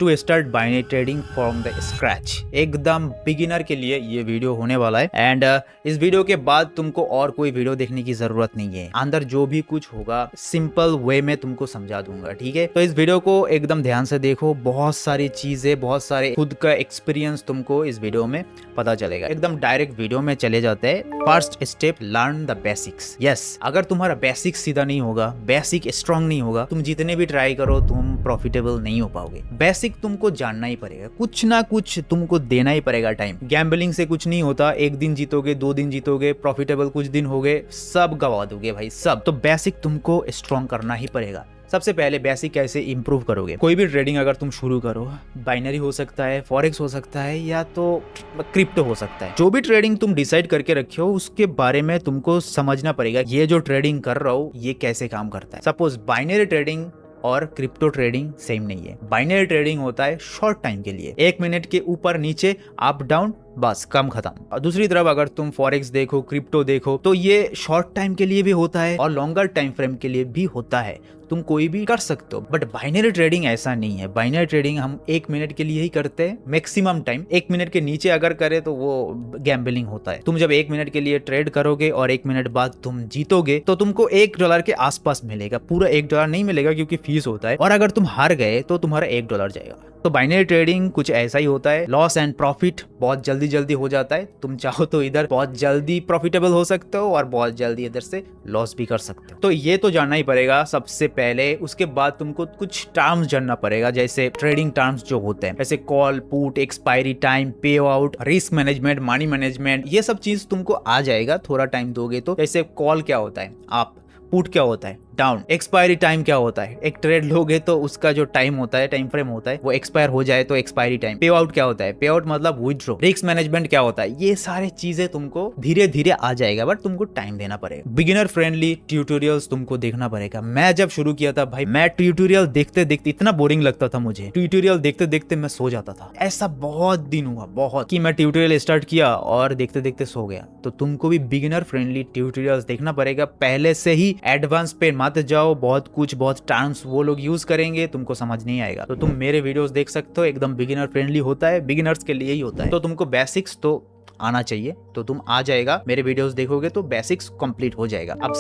To start binary trading from the scratch. एकदम beginner के लिए ये वीडियो होने वाला है एंड इस वीडियो के बाद तुमको और कोई वीडियो देखने की जरूरत नहीं है। अंदर जो भी कुछ होगा सिंपल वे में तुमको समझा दूंगा, ठीक है। तो इस वीडियो को एकदम ध्यान से देखो, बहुत सारी चीजें, बहुत सारे खुद का एक्सपीरियंस तुमको इस वीडियो में पता चलेगा। एकदम डायरेक्ट वीडियो में चले जाते हैं। First step, learn the basics. Yes, अगर तुम्हारा बेसिक सीधा नहीं होगा, बेसिक स्ट्रांग नहीं होगा, तुम जितने भी ट्राई करो तुम प्रॉफिटेबल नहीं हो पाओगे। बेसिक तुमको जानना ही पड़ेगा, कुछ ना कुछ तुमको देना ही पड़ेगा टाइम। गैम्बलिंग से कुछ नहीं होता, एक दिन जीतोगे, 2 दिन जीतोगे, प्रॉफिटेबल कुछ दिन हो गए, सब गवा दोगे भाई, सब। तो बेसिक तुमको स्ट्रांग करना ही पड़ेगा। सबसे पहले बेसिक कैसे इंप्रूव करोगे। कोई भी ट्रेडिंग अगर तुम शुरू करो, बाइनरी हो सकता है, फॉरेक्स हो सकता है, या तो क्रिप्टो हो सकता है। जो भी ट्रेडिंग तुम डिसाइड करके रखे हो उसके बारे में तुमको समझना पड़ेगा, ये जो ट्रेडिंग कर रहा हूँ ये कैसे काम करता है। सपोज बाइनरी ट्रेडिंग और क्रिप्टो ट्रेडिंग सेम नहीं है। बाइनरी ट्रेडिंग होता है शॉर्ट टाइम के लिए, 1 मिनट के ऊपर नीचे, अप डाउन, बस, काम खत्म। और दूसरी तरफ अगर तुम फॉरेक्स देखो, क्रिप्टो देखो, तो ये शॉर्ट टाइम के लिए भी होता है और लॉन्गर टाइम फ्रेम के लिए भी होता है। तुम कोई भी कर सकते हो, बट बाइनरी ट्रेडिंग ऐसा नहीं है। बाइनरी ट्रेडिंग हम 1 मिनट के लिए ही करते हैं मैक्सिमम टाइम। 1 मिनट के नीचे अगर करे तो वो गैम्बलिंग होता है। तुम जब 1 मिनट के लिए ट्रेड करोगे और 1 मिनट बाद तुम जीतोगे तो तुमको $1 के आसपास मिलेगा। पूरा $1 नहीं मिलेगा क्योंकि फीस होता है, और अगर तुम हार गए तो तुम्हारा $1 जाएगा। तो बाइनरी ट्रेडिंग कुछ ऐसा ही होता है। लॉस एंड प्रॉफिट बहुत जल्दी जल्दी हो जाता है। तुम चाहो तो इधर बहुत जल्दी प्रॉफिटेबल हो सकते हो और बहुत जल्दी इधर से लॉस भी कर सकते हो। तो ये तो जानना ही पड़ेगा सबसे पहले। उसके बाद तुमको कुछ टर्म्स जानना पड़ेगा, जैसे ट्रेडिंग टर्म्स जो होते हैं, जैसे कॉल, पुट, एक्सपायरी टाइम, पे out, risk management, money management, ये सब चीज तुमको आ जाएगा थोड़ा टाइम दोगे तो। जैसे कॉल क्या होता है, आप, पुट क्या होता है, डाउन, एक्सपायरी टाइम क्या होता है, एक ट्रेड लोगे तो उसका जो टाइम होता है, टाइम फ्रेम होता है, वो एक्सपायर हो जाए तो एक्सपायरी टाइम। पे आउट क्या होता है, पे आउट मतलब विथड्रॉ। रिस्क मैनेजमेंट क्या होता है, ये सारे चीजें तुमको धीरे धीरे आ जाएगा, बट तुमको टाइम देना पड़ेगा। बिगिनर फ्रेंडली ट्यूटोरियल्स तुमको देखना पड़ेगा। मैं जब शुरू किया था भाई, मैं ट्यूटोरियल देखते देखते इतना बोरिंग लगता था मुझे, ट्यूटोरियल देखते देखते मैं सो जाता था। ऐसा बहुत दिन हुआ, बहुत, कि मैं ट्यूटोरियल स्टार्ट किया और देखते देखते सो गया। तो तुमको भी बिगिनर फ्रेंडली ट्यूटोरियल्स देखना पड़ेगा पहले से ही। एडवांस पे मत जाओ, बहुत टर्म्स वो लोग यूज करेंगे, तुमको समझ नहीं आएगा। तो तुम मेरे वीडियोस देख सकते हो, एकदम बिगिनर फ्रेंडली होता है, बिगिनर्स के लिए ही होता है। तो तुमको बेसिक्स तो आना चाहिए, तो तुम आ जाएगा। मेरे वीडियोस देखोगे तो बेसिक्स कंप्लीट हो जाएगा। अब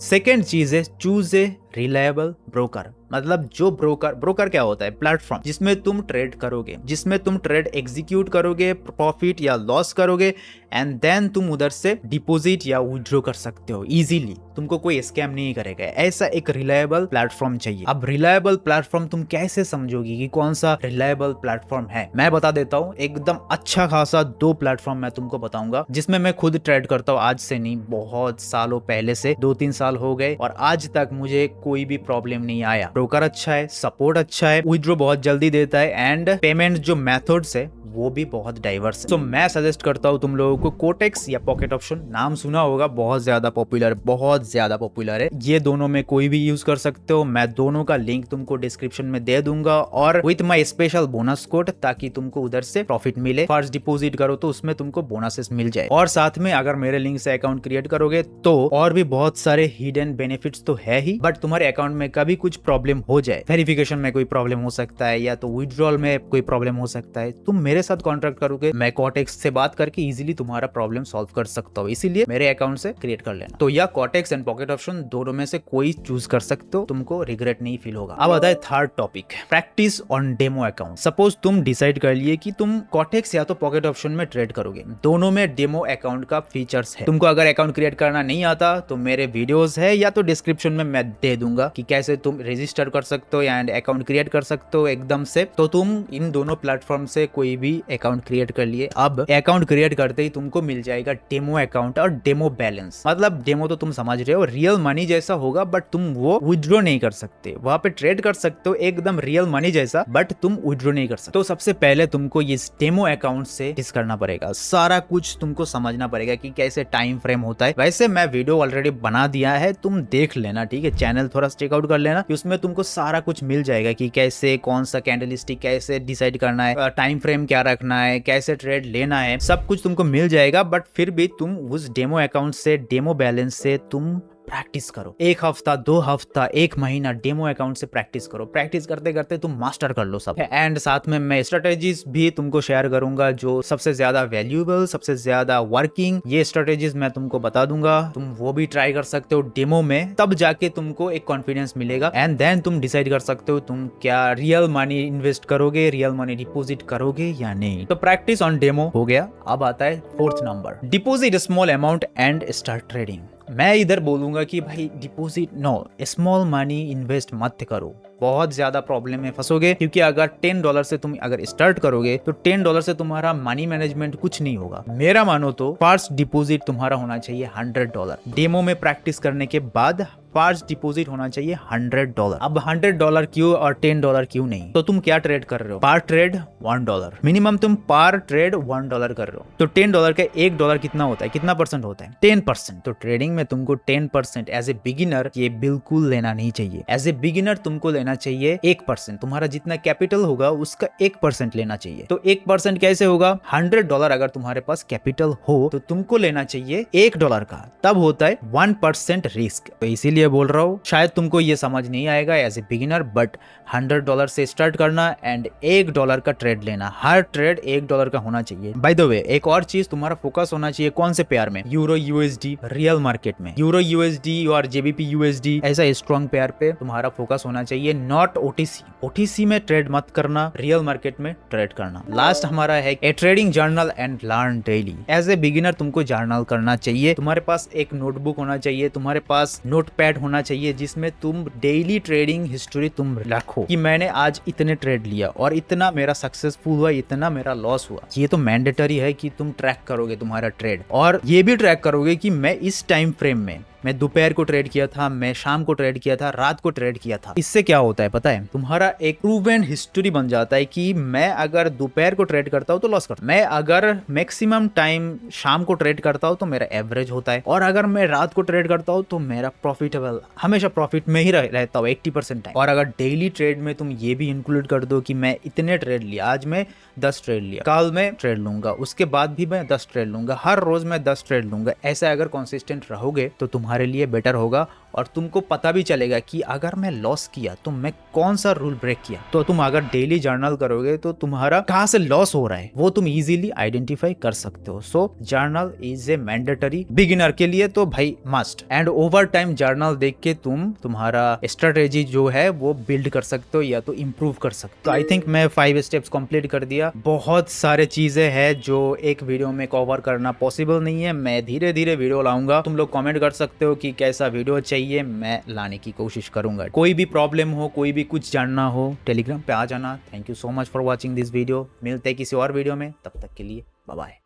सेकंड चीज है, चूज ए रिलायबल ब्रोकर। मतलब जो ब्रोकर क्या होता है, प्लेटफॉर्म जिसमें तुम ट्रेड करोगे, जिसमें तुम ट्रेड एग्जीक्यूट करोगे, प्रॉफिट या लॉस करोगे, एंड देन तुम उधर से डिपॉजिट या विड्रॉ कर सकते हो इजीली। तुमको कोई स्कैम नहीं करेगा। ऐसा एक रिलायबल प्लेटफॉर्म चाहिए। अब रिलायबल प्लेटफॉर्म तुम कैसे समझोगी कि कौन सा रिलायबल प्लेटफॉर्म है, मैं बता देता हूँ। एकदम अच्छा खासा 2 प्लेटफॉर्म मैं तुमको बताऊंगा जिसमें मैं खुद ट्रेड करता हूँ। आज से नहीं, बहुत सालों पहले से, 2-3 साल हो गए, और आज तक मुझे कोई भी प्रॉब्लम नहीं आया। ब्रोकर अच्छा है, सपोर्ट अच्छा है, विड्रॉ बहुत जल्दी देता है, एंड पेमेंट जो मेथड्स है वो भी बहुत डाइवर्स है। तो मैं सजेस्ट करता हूँ तुम लोगों को कोटेक्स या पॉकेट ऑप्शन, नाम सुना होगा, बहुत ज्यादा पॉपुलर है। ये दोनों में कोई भी यूज कर सकते हो। मैं दोनों का लिंक तुमको डिस्क्रिप्शन में दे दूंगा, और with my special bonus code, ताकि तुमको उधर से प्रॉफिट मिले। फर्स्ट डिपॉजिट करो तो उसमें तुमको बोनसेस मिल जाए, और साथ में अगर मेरे लिंक से अकाउंट क्रिएट करोगे तो और भी बहुत सारे हिडन बेनिफिट्स तो है ही। बट तुम्हारे अकाउंट में कभी कुछ प्रॉब्लम हो जाए, वेरिफिकेशन में कोई प्रॉब्लम हो सकता है, या तो विड्रॉल में कोई प्रॉब्लम हो सकता है, तुम मेरे साथ कॉन्ट्रैक्ट करोगे, मैं कोटेक्स से बात करके इजीली तुम्हारा प्रॉब्लम सॉल्व कर सकता हूँ। इसीलिए मेरे अकाउंट से क्रिएट कर लेना। तो या कोटेक्स एंड पॉकेट ऑप्शन दोनों में से कोई चूज कर सकते हो, तुमको रिग्रेट नहीं फील होगा। अब आता है third topic, practice on demo account. Suppose तुम डिसाइड कर लिए कि तुम कोटेक्स या तो पॉकेट ऑप्शन में ट्रेड करोगे, दोनों में डेमो अकाउंट का फीचर्स है। तुमको अगर अकाउंट क्रिएट करना नहीं आता तो मेरे वीडियोस है, या तो डिस्क्रिप्शन में मैं दे दूंगा कि कैसे तुम रजिस्टर कर सकते हो एंड अकाउंट क्रिएट कर सकते हो एकदम से। तो तुम इन दोनों प्लेटफॉर्म से कोई भी अकाउंट क्रिएट कर लिए। अब अकाउंट क्रिएट करते ही तुमको मिल जाएगा डेमो अकाउंट और डेमो बैलेंस। मतलब डेमो तो तुम समझ रहे हो, रियल मनी जैसा होगा, बट तुम वो विड्रॉ नहीं कर सकते। वहां पे ट्रेड कर सकते हो एकदम रियल मनी जैसा, बट तुम विड्रॉ नहीं कर सकते। तो सबसे पहले तुमको इस डेमो अकाउंट से डिस करना पड़ेगा। सारा कुछ तुमको समझना पड़ेगा कि कैसे टाइम फ्रेम होता है। वैसे मैं वीडियो ऑलरेडी बना दिया है, तुम देख लेना, ठीक है। चैनल थोड़ा चेकआउट कर लेना, उसमें तुमको सारा कुछ मिल जाएगा कि कैसे, कौन सा कैंडलस्टिक कैसे डिसाइड करना है, टाइम फ्रेम क्या रखना है, कैसे ट्रेड लेना है, सब कुछ तुमको मिल जाएगा। बट फिर भी तुम उस डेमो अकाउंट से, डेमो बैलेंस से तुम प्रैक्टिस करो। 1 हफ्ता, 2 हफ्ता, 1 महीना डेमो अकाउंट से प्रैक्टिस करो। प्रैक्टिस करते करते तुम मास्टर कर लो सब। एंड साथ में मैं स्ट्रेटेजीज भी तुमको शेयर करूंगा जो सबसे ज्यादा वैल्यूएबल, सबसे ज्यादा वर्किंग, ये स्ट्रेटेजीज मैं तुमको बता दूंगा। तुम वो भी ट्राई कर सकते हो डेमो में, तब जाके तुमको एक कॉन्फिडेंस मिलेगा एंड देन तुम डिसाइड कर सकते हो तुम क्या रियल मनी इन्वेस्ट करोगे, रियल मनी डिपॉजिट करोगे या नहीं। तो प्रैक्टिस ऑन डेमो हो गया। अब आता है 4th number, deposit small amount and start trading. मैं इधर बोलूंगा कि भाई deposit no, small money invest मत करो, बहुत ज्यादा प्रॉब्लम में फंसोगे। क्योंकि अगर $10 से तुम अगर स्टार्ट करोगे तो $10 से तुम्हारा मनी मैनेजमेंट कुछ नहीं होगा। मेरा मानो तो फर्स्ट डिपॉजिट तुम्हारा होना चाहिए $100। डेमो में प्रैक्टिस करने के बाद फर्स्ट डिपॉजिट होना चाहिए $100। अब $100 क्यों और $10 क्यों नहीं? तो तुम क्या ट्रेड कर रहे हो? पर ट्रेड $1, मिनिमम तुम पर ट्रेड $1 कर रहे हो। तो $10 का $1 कितना होता है? कितना परसेंट होता है? 10%। तो ट्रेडिंग में तुमको 10% एज ए बिगिनर ये बिल्कुल लेना नहीं चाहिए। एज ए बिगिनर तुमको लेना चाहिए 1%। तुम्हारा जितना कैपिटल होगा उसका 1% लेना चाहिए। तो 1% कैसे होगा? $100 अगर तुम्हारे पास कैपिटल हो तो तुमको लेना चाहिए $1 का, तब होता है 1% रिस्क। तो इसीलिए बोल रहा हूँ, शायद तुमको ये समझ नहीं आएगा एज ए बिगिनर, बट $100 से स्टार्ट करना एंड $1 का ट्रेड लेना। हर ट्रेड $1 का होना चाहिए। बाय द वे एक और चीज, तुम्हारा फोकस होना चाहिए कौन से पेयर में? यूरो यूएसडी रियल मार्केट में, यूरो यूएसडी और जेबीपी यूएसडी ऐसा स्ट्रॉन्ग पेयर पे तुम्हारा फोकस होना चाहिए, नॉट ओटीसी। ओटीसी में ट्रेड मत करना, रियल मार्केट में ट्रेड करना। लास्ट हमारा है a trading journal and learn daily. As a beginner तुमको जर्नल करना चाहिए। तुम्हारे पास एक नोटबुक होना चाहिए, तुम्हारे पास नोटपैड होना चाहिए जिसमें तुम डेली ट्रेडिंग हिस्ट्री तुम रखो कि मैंने आज इतने ट्रेड लिया और इतना मेरा सक्सेसफुल हुआ, इतना मेरा लॉस हुआ। ये तो मैंडेटरी है कि तुम ट्रैक करोगे तुम्हारा ट्रेड, और ये भी ट्रैक करोगे कि मैं इस टाइम फ्रेम में मैं दोपहर को ट्रेड किया था, मैं शाम को ट्रेड किया था, रात को ट्रेड किया था। इससे क्या होता है पता है? तुम्हारा एक प्रूवन हिस्ट्री बन जाता है कि मैं अगर दोपहर को ट्रेड करता हूँ तो लॉस करता हूँ, मैं अगर मैक्सिमम टाइम शाम को ट्रेड करता हूँ तो मेरा एवरेज होता है, और अगर मैं रात को ट्रेड करता हूँ तो मेरा प्रॉफिटेबल, हमेशा प्रॉफिट में ही रहता हूँ 80% टाइम। और अगर डेली ट्रेड में तुम ये भी इंक्लूड कर दो कि मैं इतने ट्रेड लिया, आज मैं 10 ट्रेड लिया, कल मैं ट्रेड लूंगा, उसके बाद भी मैं 10 ट्रेड लूंगा, हर रोज मैं 10 ट्रेड लूंगा, ऐसा अगर कंसिस्टेंट रहोगे तो तुम्हारे लिए बेटर होगा। और तुमको पता भी चलेगा कि अगर मैं लॉस किया तो मैं कौन सा रूल ब्रेक किया। तो तुम अगर डेली जर्नल करोगे तो तुम्हारा कहां से लॉस हो रहा है वो तुम इजीली आइडेंटिफाई कर सकते हो। So journal is a mandatory beginner के लिए, तो भाई must. And over time journal देख के तुम तुम्हारा स्ट्रेटेजी जो है वो बिल्ड कर सकते हो या तो इम्प्रूव कर सकते हो। तो आई थिंक मैं 5 स्टेप्स कंप्लीट कर दिया। बहुत सारे चीजें हैं जो एक वीडियो में कवर करना पॉसिबल नहीं है, मैं धीरे धीरे वीडियो लाऊंगा। तुम लोग कमेंट कर सकते हो कि कैसा वीडियो चाहिए, मैं लाने की कोशिश करूंगा। कोई भी प्रॉब्लम हो, कोई भी कुछ जानना हो, टेलीग्राम पे आ जाना। Thank you so much for watching this video. मिलते हैं किसी और वीडियो में, तब तक के लिए बाय बाय।